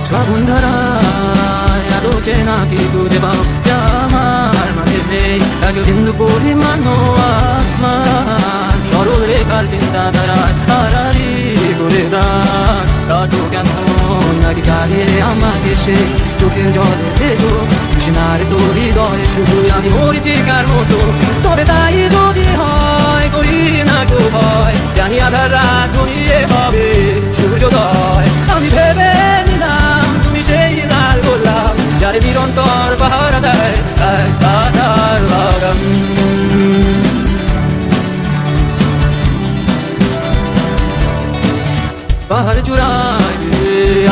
শ্রাবণ ধারায় আলো চেনা কি খুঁজে পাও যা আমার মাঝে নেই লাগে কিন্তু পরিমাণ আমার সরল রেখার চিন্তাধারায় হারারি করে দাঁড় কাটো কেন নাকি কালে আমাকে সেই চোখের জলে ভেজো কৃষ্ণার তোর হৃদয়ে শুধু আমি মরিচিকার মতো তবে তাই যদি হয় করি না গো ভয় জানি আধার রাত গড়িয়ে হবে সূর্যোদয় আমি ভেবে নিলাম তুমি সেই লাল গোলাপ যারে নিরন্তর পাহারা দেয় এক কাঁটার বাগান পাহাড় চূড়ায়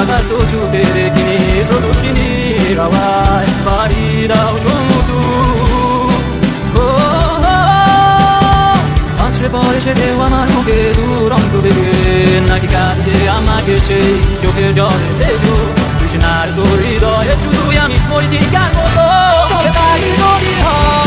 আকাশ তো ছুটে রেখিনি স্রোতস্বিনীর আওয়াজ বাড়ি দাও সমুদ্র আছড়ে পড়ে সে ঢেউ আমার মুখে দুরন্ত বেগে নাকি কাঁদিয়ে আমাকে সেই চোখের জলে ভেজো কৃষ্ণার তোর হৃদয়ে শুধু আমি মরিচিকার মতো তবে তাই যদি হয়